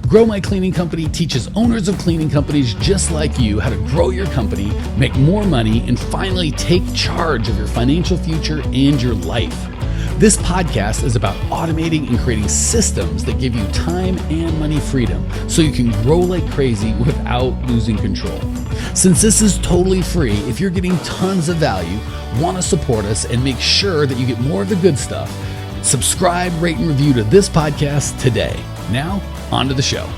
Grow My Cleaning Company teaches owners of cleaning companies just like you how to grow your company, make more money, and finally take charge of your financial future and your life. This podcast is about automating and creating systems that give you time and money freedom so you can grow like crazy without losing control. Since this is totally free, if you're getting tons of value, want to support us, and make sure that you get more of the good stuff, subscribe, rate, and review to this podcast today. Now, on to the show.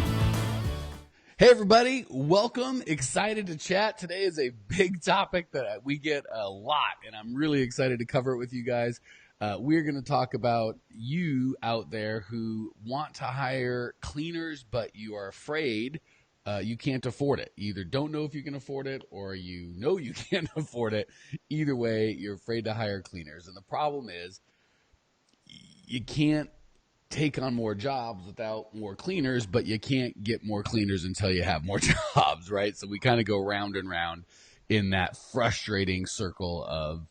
Hey everybody, welcome. Excited to chat. Today is a big topic that we get a lot, and I'm really excited to cover it with you guys. We're going to talk about you out there who want to hire cleaners, but you are afraid you can't afford it. You either don't know if you can afford it or you know you can't afford it. Either way, you're afraid to hire cleaners. And the problem is you can't take on more jobs without more cleaners, but you can't get more cleaners until you have more jobs, right? So we kind of go round and round in that frustrating circle of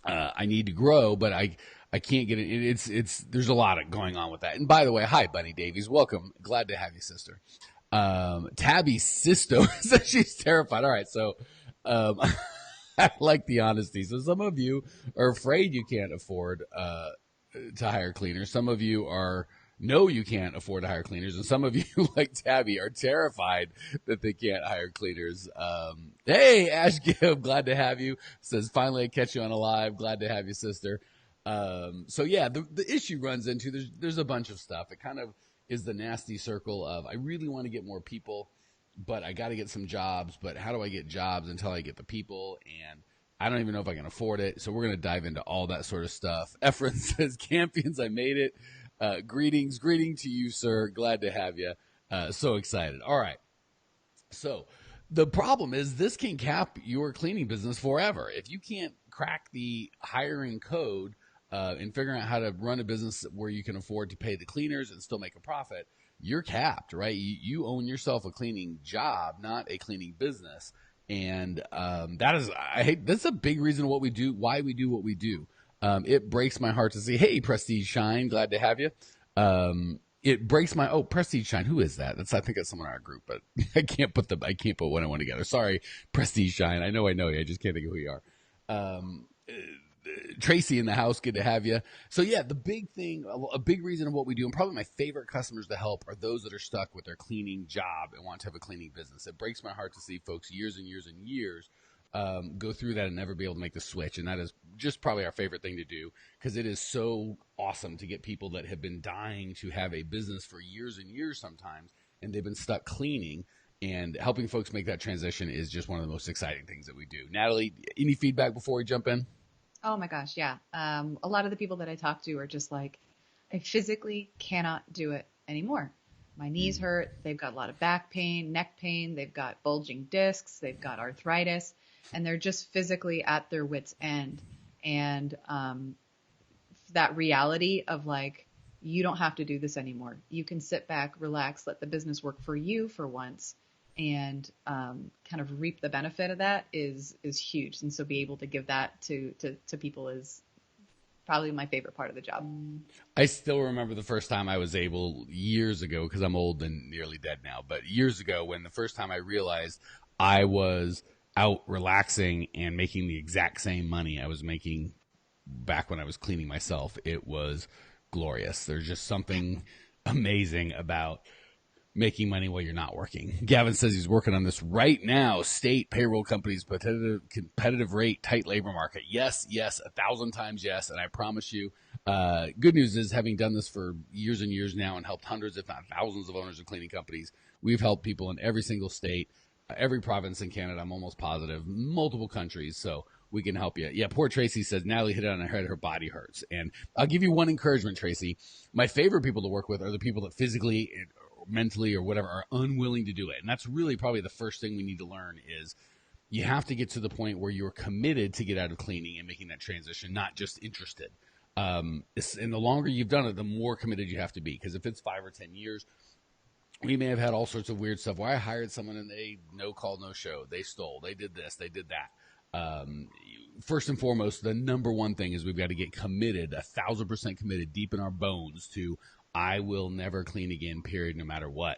I need to grow, but I can't get it. It's there's a lot of going on with that. And by the way, hi, Bunny Davies. Welcome. Glad to have you, sister. Tabby's sister says she's terrified. All right, so I like the honesty. So some of you are afraid you can't afford to hire cleaners. Some of you know you can't afford to hire cleaners, and some of you, like Tabby, are terrified that they can't hire cleaners. Hey, Ash Gibb, glad to have you. Says, finally I catch you on a live. Glad to have you, sister. So yeah, the issue runs into, there's a bunch of stuff. It kind of is the nasty circle of, I really want to get more people, but I got to get some jobs, but how do I get jobs until I get the people? And I don't even know if I can afford it. So we're going to dive into all that sort of stuff. Efren says, Campions, I made it. Greeting to you, sir. Glad to have you. So excited. All right. So the problem is this can cap your cleaning business forever. If you can't crack the hiring code and figuring out how to run a business where you can afford to pay the cleaners and still make a profit, you're capped, right? You own yourself a cleaning job, not a cleaning business. And that's a big reason why we do what we do. It breaks my heart to see, hey, Prestige Shine, glad to have you. It breaks my, Prestige Shine, who is that? I think that's someone in our group, but I can't put one and one together. Sorry, Prestige Shine. I know you. I just can't think of who you are. Tracy in the house, good to have you. So yeah, the big thing, a big reason of what we do, and probably my favorite customers to help, are those that are stuck with their cleaning job and want to have a cleaning business. It breaks my heart to see folks years and years and years go through that and never be able to make the switch. And that is just probably our favorite thing to do, because it is so awesome to get people that have been dying to have a business for years and years sometimes, and they've been stuck cleaning. And helping folks make that transition is just one of the most exciting things that we do. Natalie, any feedback before we jump in? Oh my gosh, yeah. A lot of the people that I talk to are just like, I physically cannot do it anymore. My knees hurt. They've got a lot of back pain, neck pain. They've got bulging discs. They've got arthritis. And they're just physically at their wit's end. And that reality of like, you don't have to do this anymore. You can sit back, relax, let the business work for you for once, and kind of reap the benefit of that is huge. And so be able to give that to people is probably my favorite part of the job. I still remember the first time I was able, years ago, because I'm old and nearly dead now, but years ago, when the first time I realized I was out relaxing and making the exact same money I was making back when I was cleaning myself. It was glorious. There's just something amazing about making money while you're not working. Gavin says he's working on this right now. State payroll companies, competitive rate, tight labor market. Yes, 1,000 times yes. And I promise you, good news is, having done this for years and years now and helped hundreds, if not thousands of owners of cleaning companies, we've helped people in every single state, every province in Canada, I'm almost positive, multiple countries. So we can help you. Yeah, poor Tracy says, Natalie hit it on her head, her body hurts. And I'll give you one encouragement, Tracy. My favorite people to work with are the people that physically, mentally, or whatever, are unwilling to do it. And that's really probably the first thing we need to learn is you have to get to the point where you're committed to get out of cleaning and making that transition, not just interested. And the longer you've done it, the more committed you have to be. Because if it's 5 or 10 years, we may have had all sorts of weird stuff where I hired someone and they no call, no show. They stole. They did this. They did that. First and foremost, the number one thing is we've got to get committed, 1,000% committed, deep in our bones to, I will never clean again, period, no matter what.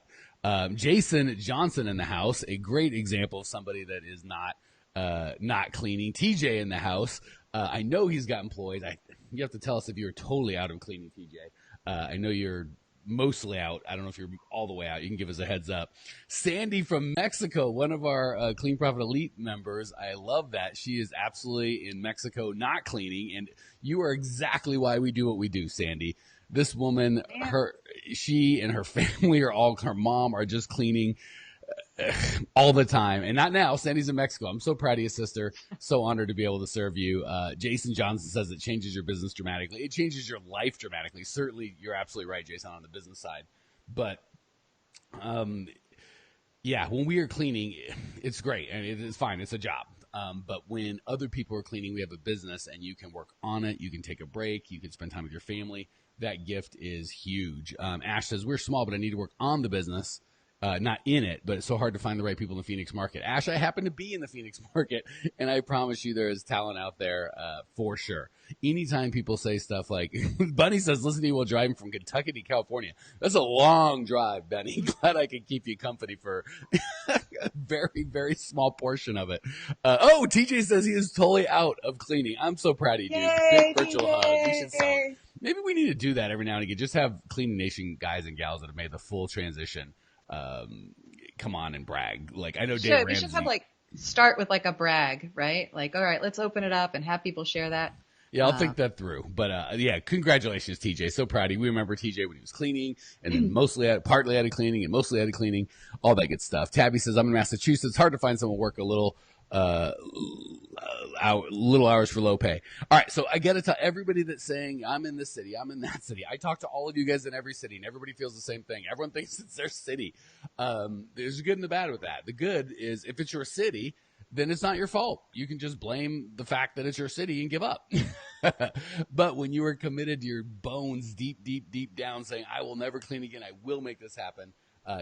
Jason Johnson in the house, a great example of somebody that is not cleaning. TJ in the house. I know he's got employees. You have to tell us if you're totally out of cleaning, TJ. I know you're mostly out. I don't know if you're all the way out. You can give us a heads up. Sandy from Mexico, one of our Clean Profit Elite members. I love that. She is absolutely in Mexico not cleaning, and you are exactly why we do what we do, Sandy. This woman, she and her family her mom are just cleaning all the time. And not now. Sandy's in Mexico. I'm so proud of you, sister. So honored to be able to serve you. Jason Johnson says it changes your business dramatically. It changes your life dramatically. Certainly, you're absolutely right, Jason, on the business side. But, yeah, when we are cleaning, it's great. And it's fine. It's a job. But when other people are cleaning, we have a business and you can work on it. You can take a break. You can spend time with your family. That gift is huge. Ash says, we're small, but I need to work on the business. Not in it, but it's so hard to find the right people in the Phoenix market. Ash, I happen to be in the Phoenix market, and I promise you there is talent out there for sure. Anytime people say stuff like, Bunny says, listen to you while driving from Kentucky to California. That's a long drive, Benny. Glad I could keep you company for a very, very small portion of it. TJ says he is totally out of cleaning. I'm so proud of you, dude. Yay, Big virtual TJ. hug. You should sell. Maybe we need to do that every now and again. Just have Cleaning Nation guys and gals that have made the full transition. Come on and brag. Like I know Dave Ramsey. We should have start with a brag, right? Like, all right, let's open it up and have people share that. Yeah, I'll think that through. But yeah, congratulations, TJ. So proud of you. We remember TJ when he was cleaning, and then partly out of cleaning, and mostly out of cleaning, all that good stuff. Tabby says, I'm in Massachusetts. It's hard to find someone work a little hours for low pay. All right, so I got to tell everybody that's saying, I'm in this city, I'm in that city. I talk to all of you guys in every city, and everybody feels the same thing. Everyone thinks it's their city. There's a good and the bad with that. The good is if it's your city, then it's not your fault. You can just blame the fact that it's your city and give up. But when you are committed to your bones deep, deep, deep down saying, I will never clean again, I will make this happen,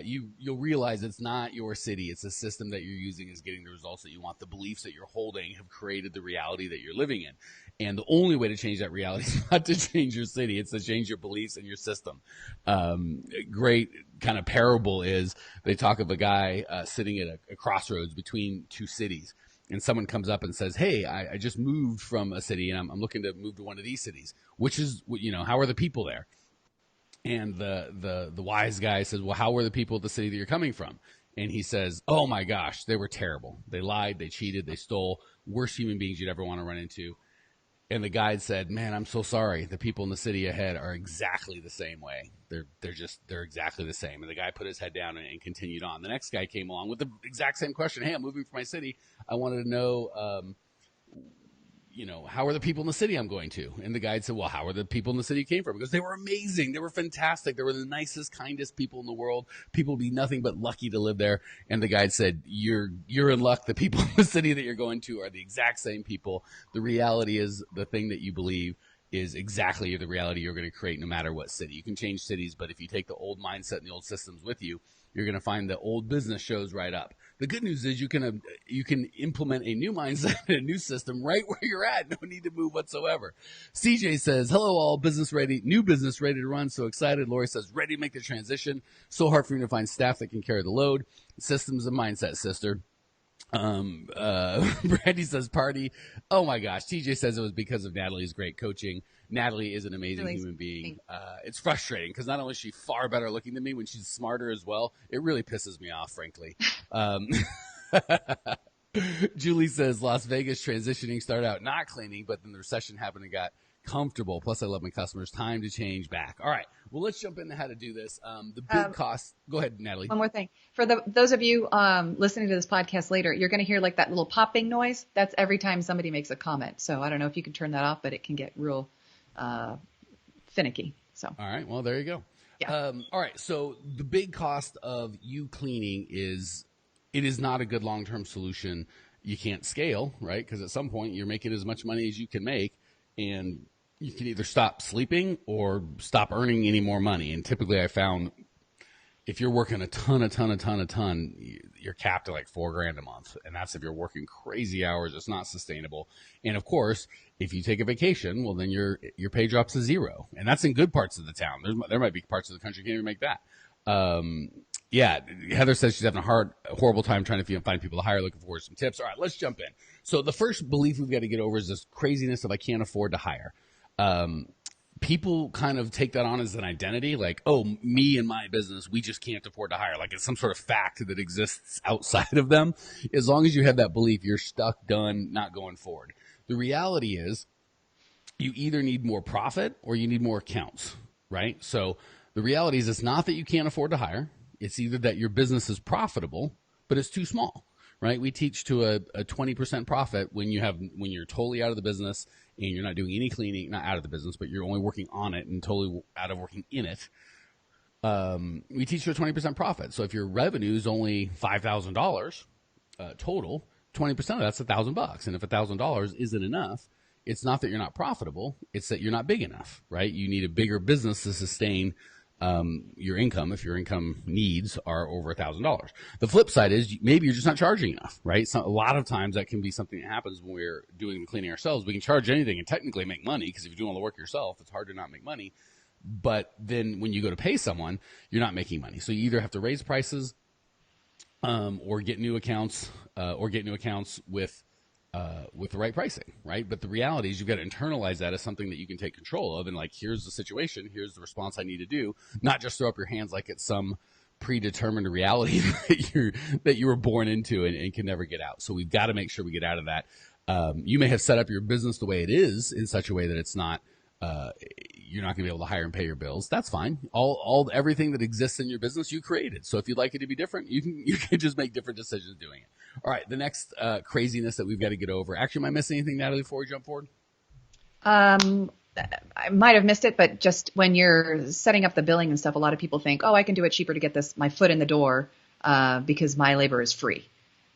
you'll realize it's not your city. It's a system that you're using is getting the results that you want. The beliefs that you're holding have created the reality that you're living in. And the only way to change that reality is not to change your city. It's to change your beliefs and your system. Great kind of parable is they talk of a guy sitting at a crossroads between two cities. And someone comes up and says, hey, I just moved from a city and I'm looking to move to one of these cities. Which is, how are the people there? And the wise guy says, well, how were the people at the city that you're coming from? And he says, oh my gosh, they were terrible. They lied, they cheated, they stole, worst human beings you'd ever want to run into. And the guide said, man, I'm so sorry. The people in the city ahead are exactly the same way. They're exactly the same. And the guy put his head down and continued on. The next guy came along with the exact same question. Hey, I'm moving from my city. I wanted to know, how are the people in the city I'm going to? And the guide said, well, how are the people in the city you came from? Because they were amazing. They were fantastic. They were the nicest, kindest people in the world. People would be nothing but lucky to live there. And the guide said, you're in luck. The people in the city that you're going to are the exact same people. The reality is the thing that you believe is exactly the reality you're going to create no matter what city. You can change cities, but if you take the old mindset and the old systems with you, you're going to find the old business shows right up. The good news is you can implement a new mindset, a new system right where you're at. No need to move whatsoever. CJ says, hello all, business ready, new business ready to run. So excited. Lori says, ready to make the transition. So hard for me to find staff that can carry the load. Systems and mindset, sister. Brandy says party. Oh my gosh. TJ says it was because of Nathalie's great coaching. Nathalie is an amazing human being. It's frustrating because not only is she far better looking than me, when she's smarter as well, it really pisses me off, frankly. Julie says Las Vegas transitioning started out not cleaning, but then the recession happened and got comfortable. Plus, I love my customers. Time to change back. All right. Well, let's jump into how to do this. The big cost. Go ahead, Nathalie. One more thing. For those of you listening to this podcast later, you're going to hear that little popping noise. That's every time somebody makes a comment. So I don't know if you can turn that off, but it can get real finicky. So. All right. Well, there you go. Yeah. All right. So the big cost of you cleaning it is not a good long-term solution. You can't scale, right? Because at some point you're making as much money as you can make, and you can either stop sleeping or stop earning any more money. And typically I found if you're working a ton, you're capped at like $4,000 a month. And that's if you're working crazy hours, it's not sustainable. And of course, if you take a vacation, well, then your pay drops to zero. And that's in good parts of the town. There might be parts of the country you can't even make that. Yeah, Heather says she's having a horrible time trying to find people to hire, looking for some tips. All right, let's jump in. So the first belief we've got to get over is this craziness of I can't afford to hire. People kind of take that on as an identity, like, oh, me and my business, we just can't afford to hire. Like it's some sort of fact that exists outside of them. As long as you have that belief, you're stuck, done, not going forward. The reality is you either need more profit or you need more accounts, right? So the reality is it's not that you can't afford to hire. It's either that your business is profitable, but it's too small, right? We teach to a 20% profit when you're totally out of the business and you're not doing any cleaning, not out of the business, but you're only working on it and totally out of working in it. We teach you a 20% profit. So if your revenue is only $5,000 total, 20% of that's $1,000. And if $1,000 isn't enough, it's not that you're not profitable. It's that you're not big enough, right? You need a bigger business to sustain your income if your income needs are over $1,000. The flip side is maybe you're just not charging enough, right? So a lot of times that can be something that happens when we're doing the cleaning ourselves. We can charge anything and technically make money because if you're doing all the work yourself, it's hard to not make money. But then when you go to pay someone, you're not making money. So you either have to raise prices or get new accounts with the right pricing, right? But the reality is you've got to internalize that as something that you can take control of and like, here's the situation, here's the response I need to do, not just throw up your hands like it's some predetermined reality that you were born into and can never get out. So we've got to make sure we get out of that. You may have set up your business the way it is in such a way that it's not, you're not going to be able to hire and pay your bills. That's fine. Everything that exists in your business, you created. So if you'd like it to be different, you can just make different decisions doing it. All right. The next craziness that we've got to get over. Actually, am I missing anything, Natalie, before we jump forward? I might have missed it, but just when you're setting up the billing and stuff, a lot of people think, oh, I can do it cheaper to get my foot in the door, because my labor is free.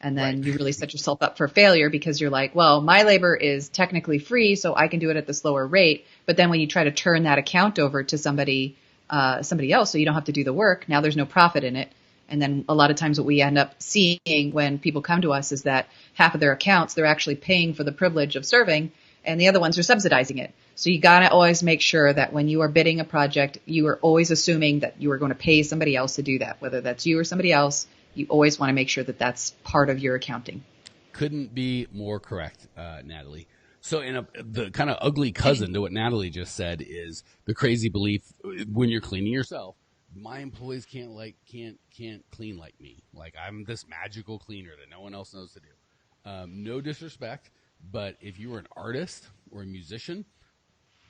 And then Right. you really set yourself up for failure because you're like, well, my labor is technically free, so I can do it at this lower rate. But then when you try to turn that account over to somebody else, so you don't have to do the work, now there's no profit in it. And then a lot of times what we end up seeing when people come to us is that half of their accounts, they're actually paying for the privilege of serving, and the other ones are subsidizing it. So you got to always make sure that when you are bidding a project, you are always assuming that you are going to pay somebody else to do that, whether that's you or somebody else. You always want to make sure that that's part of your accounting. Couldn't be more correct, Natalie. So the kind of ugly cousin to what Natalie just said is the crazy belief when you're cleaning yourself, my employees can't clean like me. Like I'm this magical cleaner that no one else knows to do. No disrespect, but if you were an artist or a musician,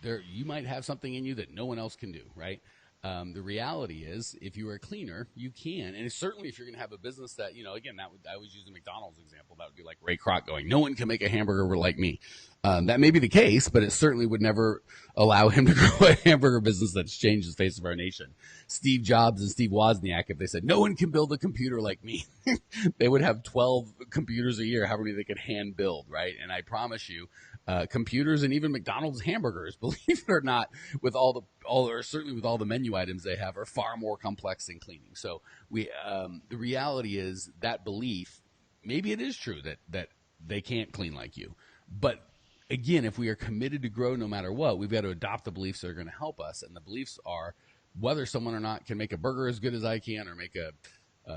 you might have something in you that no one else can do, right? The reality is, if you are a cleaner, you can, and certainly if you're going to have a business that, again, I always use the McDonald's example. That would be like Ray Kroc going, "No one can make a hamburger like me." That may be the case, but it certainly would never allow him to grow a hamburger business that's changed the face of our nation. Steve Jobs and Steve Wozniak, if they said, "No one can build a computer like me," they would have 12 computers a year, however many they could hand build, right? And I promise you, computers and even McDonald's hamburgers, believe it or not, or certainly with all the menu items they have, are far more complex than cleaning. So the reality is that belief, maybe it is true that they can't clean like you, but again, if we are committed to grow no matter what, we've got to adopt the beliefs that are going to help us. And the beliefs are whether someone or not can make a burger as good as I can or make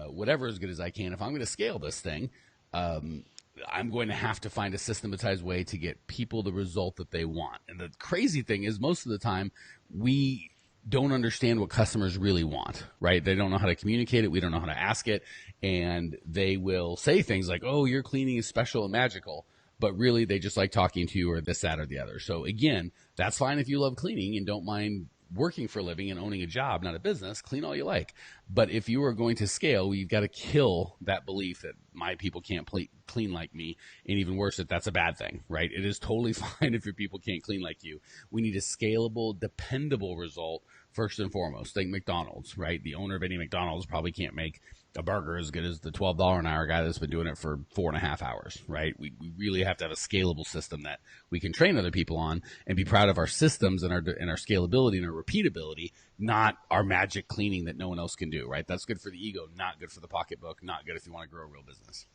whatever as good as I can. If I'm going to scale this thing, I'm going to have to find a systematized way to get people the result that they want. And the crazy thing is most of the time we don't understand what customers really want, right? They don't know how to communicate it. We don't know how to ask it. And they will say things like, "Oh, your cleaning is special and magical." But really, they just like talking to you or this, that, or the other. So again, that's fine if you love cleaning and don't mind working for a living and owning a job, not a business. Clean all you like. But if you are going to scale, you've got to kill that belief that my people can't clean like me. And even worse, that's a bad thing, right? It is totally fine if your people can't clean like you. We need a scalable, dependable result first and foremost. Think McDonald's, right? The owner of any McDonald's probably can't make a burger as good as the $12 an hour guy that's been doing it for 4.5 hours, right? We really have to have a scalable system that we can train other people on and be proud of our systems and our scalability and our repeatability, not our magic cleaning that no one else can do, right? That's good for the ego, not good for the pocketbook, not good if you want to grow a real business.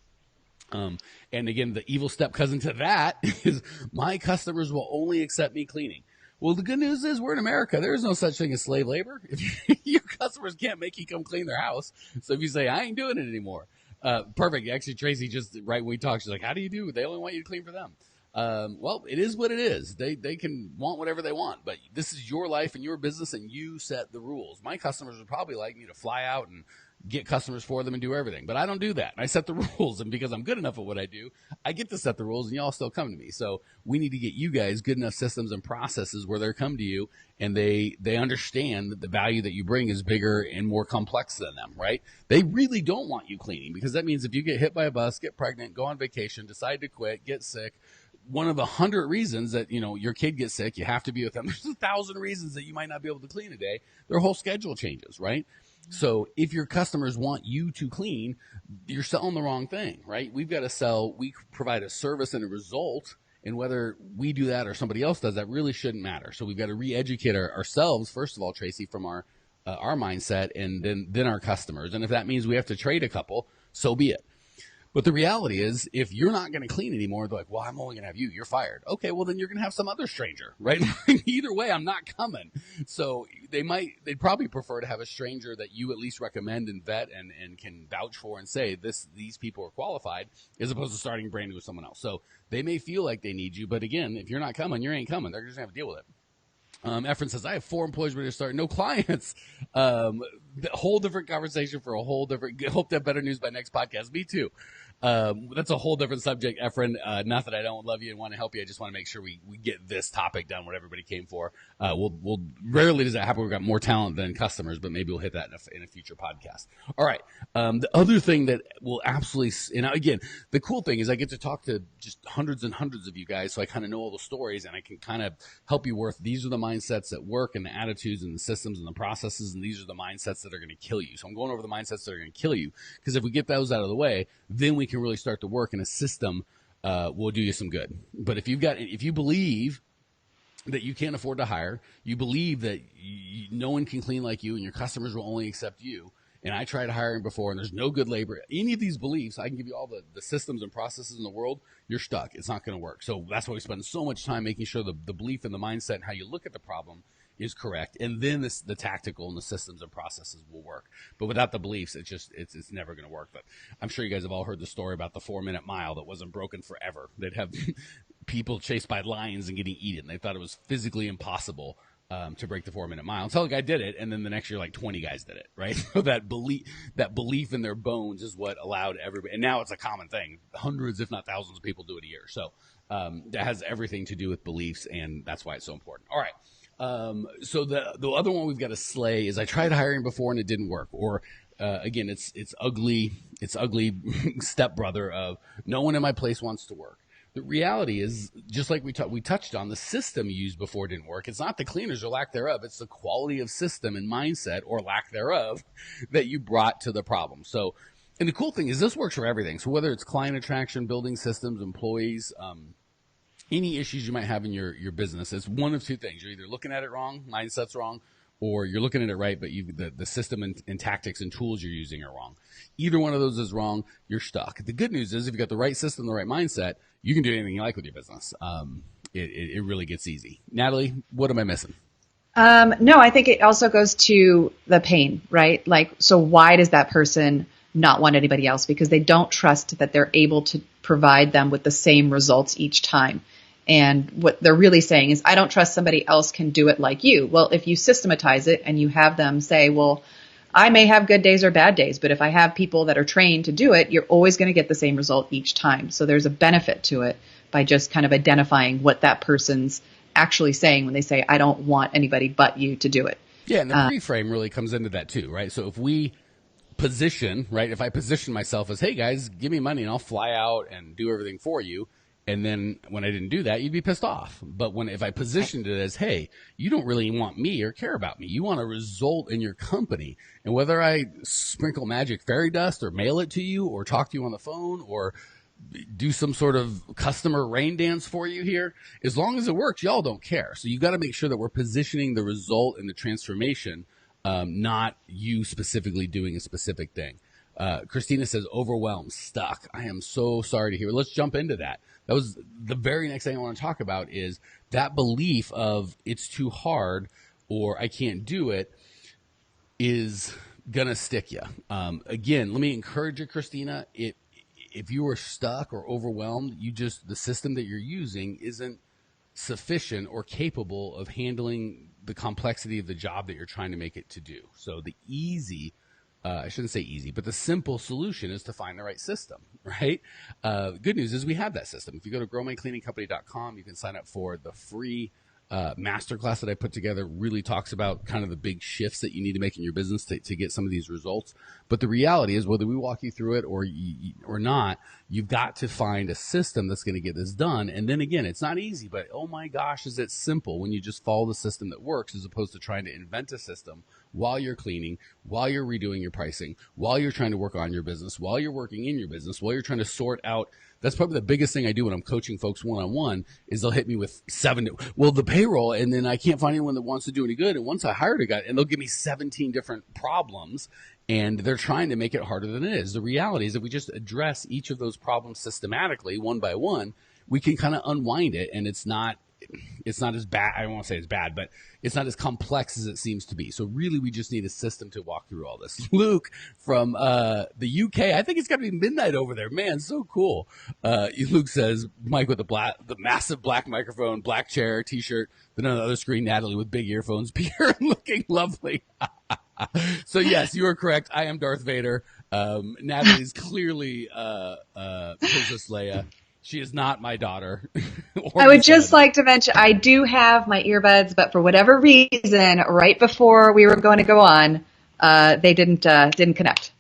And again, the evil step cousin to that is my customers will only accept me cleaning. Well, the good news is we're in America. There is no such thing as slave labor. Your customers can't make you come clean their house. So if you say, I ain't doing it anymore. Perfect. Actually, Tracy, just right when we talked, she's like, how do you do it? They only want you to clean for them. Well, it is what it is. They can want whatever they want, but this is your life and your business and you set the rules. My customers would probably like me to fly out and get customers for them and do everything, but I don't do that. I set the rules, and because I'm good enough at what I do, I get to set the rules and y'all still come to me. So we need to get you guys good enough systems and processes where they come to you and they understand that the value that you bring is bigger and more complex than them, right? They really don't want you cleaning because that means if you get hit by a bus, get pregnant, go on vacation, decide to quit, get sick, one of the 100 reasons that, your kid gets sick, you have to be with them. There's 1,000 reasons that you might not be able to clean a day. Their whole schedule changes, right? So if your customers want you to clean, you're selling the wrong thing, right? We provide a service and a result, and whether we do that or somebody else does, that really shouldn't matter. So we've got to re-educate ourselves, first of all, Tracy, from our mindset, and then our customers. And if that means we have to trade a couple, so be it. But the reality is, if you're not going to clean anymore, they're like, well, I'm only going to have you. You're fired. Okay, well, then you're going to have some other stranger, right? Either way, I'm not coming. So they'd probably prefer to have a stranger that you at least recommend and vet and can vouch for and say, these people are qualified, as opposed to starting brand new with someone else. So they may feel like they need you, but again, if you're not coming, you ain't coming. They're just going to have to deal with it. Efren says, I have 4 employees ready to start, no clients. Whole different conversation for a whole different, hope to have better news by next podcast. Me too. That's a whole different subject, Efren. Not that I don't love you and want to help you. I just want to make sure we get this topic done, what everybody came for. We'll rarely does that happen. We've got more talent than customers, but maybe we'll hit that in a future podcast. All right. The other thing that will absolutely, and again, the cool thing is I get to talk to just hundreds and hundreds of you guys. So I kind of know all the stories and I can kind of help you with these are the mindsets that work and the attitudes and the systems and the processes. And these are the mindsets that are going to kill you. So I'm going over the mindsets that are going to kill you, because if we get those out of the way, then we can really start to work in a system will do you some good. But if you believe that you can't afford to hire, you believe that no one can clean like you and your customers will only accept you, and I tried hiring before and there's no good labor, any of these beliefs, I can give you all the systems and processes in the world, you're stuck. It's not going to work. So that's why we spend so much time making sure the belief and the mindset and how you look at the problem is correct, and then the tactical and the systems and processes will work. But without the beliefs, it's never going to work. But I'm sure you guys have all heard the story about the 4-minute mile that wasn't broken forever. They'd have people chased by lions and getting eaten. They thought it was physically impossible to break the 4-minute mile until a guy did it, and then the next year, like 20 guys did it. Right? So that belief in their bones is what allowed everybody. And now it's a common thing. Hundreds, if not thousands, of people do it a year. So that has everything to do with beliefs, and that's why it's so important. All right. So the other one we've got to slay is I tried hiring before and it didn't work. Or, again, it's ugly stepbrother of no one in my place wants to work. The reality is, just like we touched on, the system you used before didn't work. It's not the cleaners or lack thereof. It's the quality of system and mindset or lack thereof that you brought to the problem. So, and the cool thing is this works for everything. So whether it's client attraction, building systems, employees, any issues you might have in your business, it's one of two things. You're either looking at it wrong, mindset's wrong, or you're looking at it right, but the system and tactics and tools you're using are wrong. Either one of those is wrong, you're stuck. The good news is if you've got the right system, the right mindset, you can do anything you like with your business. It really gets easy. Natalie, what am I missing? No, I think it also goes to the pain, right? Like, so why does that person not want anybody else? Because they don't trust that they're able to provide them with the same results each time. And what they're really saying is, I don't trust somebody else can do it like you. Well, if you systematize it and you have them say, well, I may have good days or bad days, but if I have people that are trained to do it, you're always going to get the same result each time. So there's a benefit to it by just kind of identifying what that person's actually saying when they say, I don't want anybody but you to do it. Yeah, and the pre-frame really comes into that too, right? So if we position, right, if I position myself as, hey guys, give me money and I'll fly out and do everything for you, And then when I didn't do that, you'd be pissed off. But if I positioned it as, hey, you don't really want me or care about me. You want a result in your company. And whether I sprinkle magic fairy dust or mail it to you or talk to you on the phone or do some sort of customer rain dance for you here, as long as it works, y'all don't care. So you got to make sure that we're positioning the result and the transformation, not you specifically doing a specific thing. Christina says, overwhelmed, stuck. I am so sorry to hear. Let's jump into that. That was the very next thing I want to talk about, is that belief of it's too hard or I can't do it is going to stick you. Again, let me encourage you, Christina. If you are stuck or overwhelmed, the system that you're using isn't sufficient or capable of handling the complexity of the job that you're trying to make it to do. So I shouldn't say easy, but the simple solution is to find the right system, right? Good news is we have that system. If you go to growmycleaningcompany.com, you can sign up for the free masterclass that I put together. Really talks about kind of the big shifts that you need to make in your business to get some of these results. But the reality is, whether we walk you through it or not, you've got to find a system that's going to get this done. And then again, it's not easy, but oh my gosh, is it simple when you just follow the system that works, as opposed to trying to invent a system while you're cleaning, while you're redoing your pricing, while you're trying to work on your business, while you're working in your business, while you're trying to sort out. That's probably the biggest thing I do when I'm coaching folks one-on-one, is they'll hit me with the payroll, and then I can't find anyone that wants to do any good. And once I hired a guy, and they'll give me 17 different problems, and they're trying to make it harder than it is. The reality is, if we just address each of those problems systematically, one by one, we can kind of unwind it, and it's not as bad. I won't say it's bad, but it's not as complex as it seems to be. So really, we just need a system to walk through all this. Luke from the UK, I think it's got to be midnight over there. Man, so cool. Luke says, Mike with the massive black microphone, black chair, T-shirt, then on the other screen, Natalie with big earphones, beer, looking lovely. So yes, you are correct. I am Darth Vader. Natalie's clearly Princess Leia. She is not my daughter. I would just like to mention, I do have my earbuds, but for whatever reason, right before we were going to go on, they didn't connect.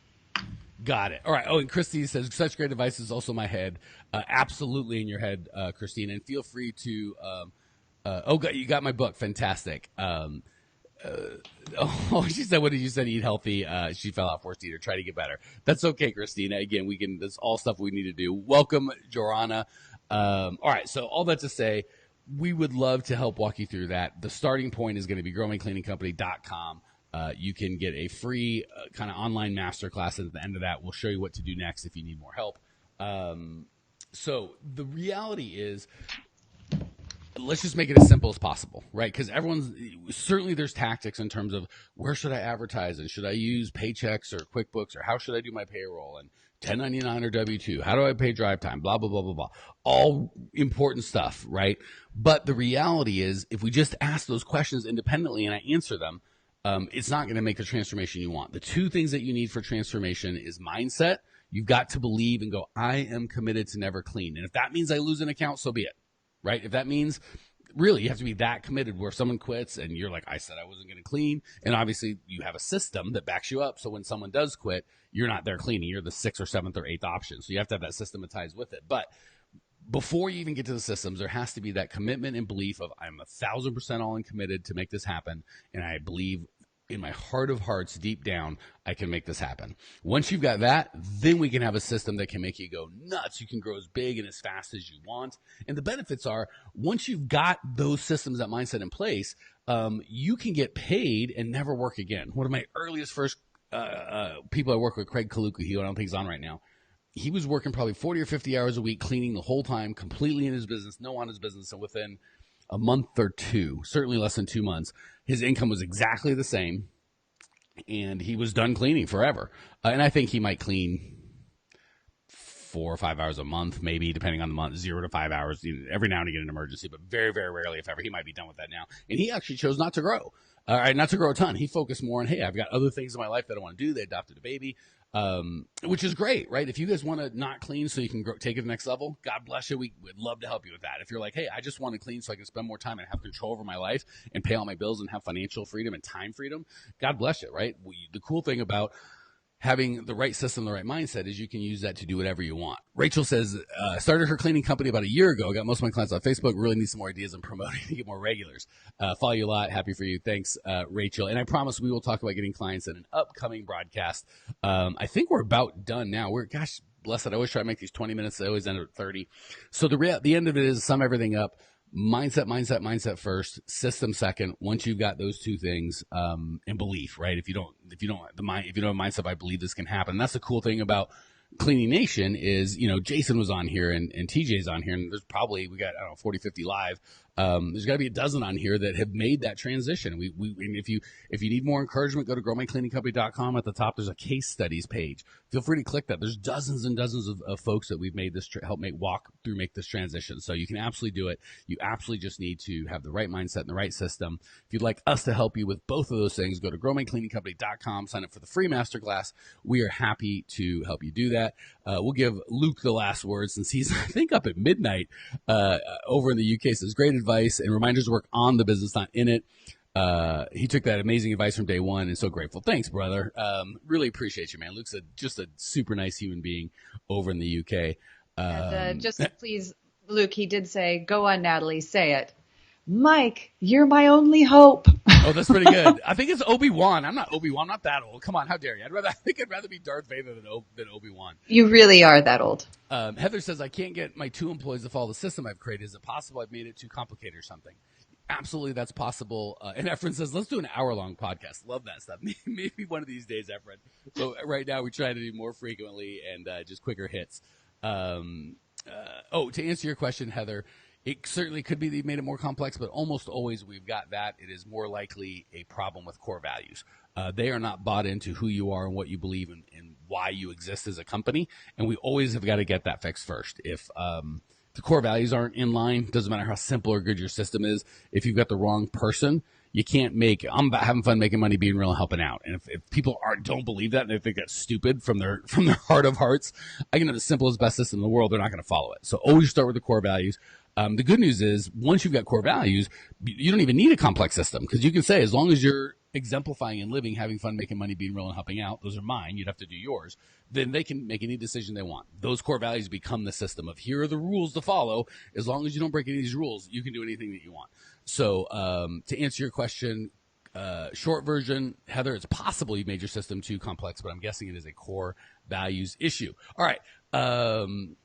Got it. All right. Oh, and Christine says, such great advice is also my head. Absolutely in your head, Christine. And feel free to, you got my book. Fantastic. She said, what did you say to eat healthy? She fell out forced to eat or try to get better. That's okay, Christina. Again, that's all stuff we need to do. Welcome, Jorana. All right. So all that to say, we would love to help walk you through that. The starting point is going to be growmycleaningcompany.com. You can get a free kind of online masterclass. At the end of that, we'll show you what to do next if you need more help. So the reality is, let's just make it as simple as possible, right? Because certainly there's tactics in terms of where should I advertise, and should I use Paychecks or QuickBooks, or how should I do my payroll, and 1099 or W-2, how do I pay drive time, blah, blah, blah, blah, blah. All important stuff, right? But the reality is, if we just ask those questions independently and I answer them, it's not going to make the transformation you want. The two things that you need for transformation is mindset. You've got to believe and go, I am committed to never clean. And if that means I lose an account, so be it. Right? If that means, really, you have to be that committed where if someone quits and you're like, I said I wasn't going to clean. And obviously you have a system that backs you up. So when someone does quit, you're not there cleaning. You're the 6th or 7th or 8th option. So you have to have that systematized with it. But before you even get to the systems, there has to be that commitment and belief of, I'm 1,000% all in committed to make this happen. And I believe in my heart of hearts, deep down, I can make this happen. Once you've got that, then we can have a system that can make you go nuts. You can grow as big and as fast as you want. And the benefits are, once you've got those systems, that mindset in place, you can get paid and never work again. One of my earliest first people I work with, Craig Kaluka, I don't think he's on right now. He was working probably 40 or 50 hours a week, cleaning the whole time, completely in his business, no on his business. And within a month or two, certainly less than 2 months, his income was exactly the same, and he was done cleaning forever. And I think he might clean 4 or 5 hours a month, maybe, depending on the month, 0 to 5 hours, every now and again an emergency, but very, very rarely, if ever. He might be done with that now. And he actually chose not to grow. Not to grow a ton. He focused more on, hey, I've got other things in my life that I want to do. They adopted a baby, which is great, right? If you guys want to not clean so you can take it to the next level, God bless you. We would love to help you with that. If you're like, hey, I just want to clean so I can spend more time and have control over my life and pay all my bills and have financial freedom and time freedom, God bless you, right? The cool thing about having the right system, the right mindset is you can use that to do whatever you want. Rachel says, started her cleaning company about a year ago. Got most of my clients on Facebook. Really need some more ideas on promoting to get more regulars. Follow you a lot. Happy for you. Thanks, Rachel. And I promise we will talk about getting clients in an upcoming broadcast. I think we're about done now. Gosh, bless it. I always try to make these 20 minutes. I always end at 30. So the end of it is sum everything up. Mindset first, system second. Once you've got those two things, and belief, right? If you don't have a mindset, I believe this can happen. And that's the cool thing about Cleaning Nation is, Jason was on here and TJ's on here, and there's probably, we got, 40, 50 live. There's got to be a dozen on here that have made that transition. And if you need more encouragement, go to growmycleaningcompany.com. At the top, there's a case studies page. Feel free to click that. There's dozens and dozens of folks that we've made this make this transition. So you can absolutely do it. You absolutely just need to have the right mindset and the right system. If you'd like us to help you with both of those things, go to growmycleaningcompany.com, sign up for the free masterclass. We are happy to help you do that. We'll give Luke the last word since he's, I think, up at midnight over in the UK. So it's great advice and reminders to work on the business, not in it. He took that amazing advice from day one and so grateful. Thanks, brother. Really appreciate you, man. Luke's just a super nice human being over in the UK. And just please, Luke, he did say, go on, Nathalie, say it. Mike, you're my only hope. Oh, that's pretty good. I think it's Obi-Wan. I'm not Obi-Wan. I'm not that old. Come on, how dare you? I think I'd rather be Darth Vader than Obi-Wan. You really are that old. Heather says, I can't get my 2 employees to follow the system I've created. Is it possible I've made it too complicated or something? Absolutely, that's possible. And Efren says, let's do an hour-long podcast. Love that stuff. Maybe one of these days, Efren. But right now, we try to do more frequently and just quicker hits. To answer your question, Heather, it certainly could be that you've made it more complex, but almost always we've got that. It is more likely a problem with core values. They are not bought into who you are and what you believe and why you exist as a company. And we always have got to get that fixed first. If the core values aren't in line, doesn't matter how simple or good your system is. If you've got the wrong person, you can't I'm about having fun, making money, being real, and helping out. And if people don't believe that and they think that's stupid from their heart of hearts, I can have the simplest, best system in the world. They're not going to follow it. So always start with the core values. The good news is once you've got core values, you don't even need a complex system because you can say as long as you're exemplifying and living, having fun, making money, being real, and helping out, those are mine. You'd have to do yours. Then they can make any decision they want. Those core values become the system of here are the rules to follow. As long as you don't break any of these rules, you can do anything that you want. So to answer your question, short version, Heather, it's possible you made your system too complex, but I'm guessing it is a core values issue. All right.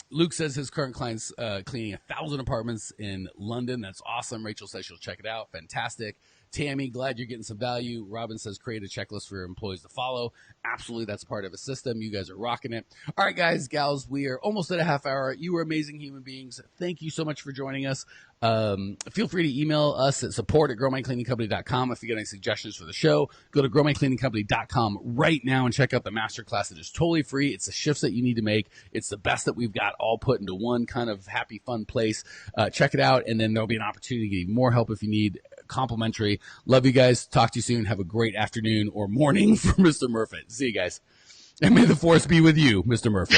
Luke says his current client's cleaning 1,000 apartments in London. That's awesome. Rachel says she'll check it out. Fantastic. Tammy, glad you're getting some value. Robin says create a checklist for your employees to follow. Absolutely, that's part of a system. You guys are rocking it. All right, guys, gals, we are almost at a half hour. You are amazing human beings. Thank you so much for joining us. Feel free to email us at support@growmycleaningcompany.com if you got any suggestions for the show. Go to growmycleaningcompany.com right now and check out the masterclass. It is totally free. It's the shifts that you need to make. It's the best that we've got all put into one kind of happy, fun place. Check it out, and then there'll be an opportunity to get even more help if you need complimentary. Love you guys. Talk to you soon. Have a great afternoon or morning for Mr. Murphy. See you guys. And may the force be with you, Mr. Murphy.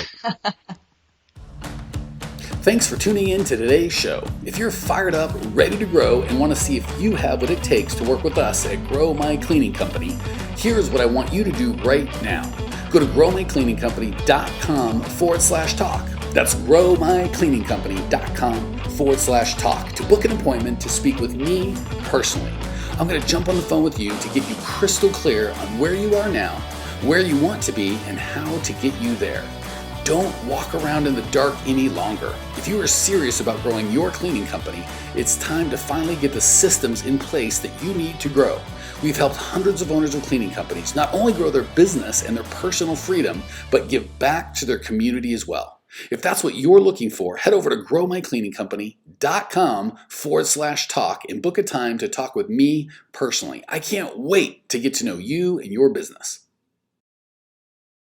Thanks for tuning in to today's show. If you're fired up, ready to grow, and want to see if you have what it takes to work with us at Grow My Cleaning Company, here's what I want you to do right now. Go to growmycleaningcompany.com/talk. That's growmycleaningcompany.com/talk to book an appointment to speak with me personally. I'm going to jump on the phone with you to get you crystal clear on where you are now, where you want to be, and how to get you there. Don't walk around in the dark any longer. If you are serious about growing your cleaning company, it's time to finally get the systems in place that you need to grow. We've helped hundreds of owners of cleaning companies not only grow their business and their personal freedom, but give back to their community as well. If that's what you're looking for, head over to growmycleaningcompany.com/talk and book a time to talk with me personally. I can't wait to get to know you and your business.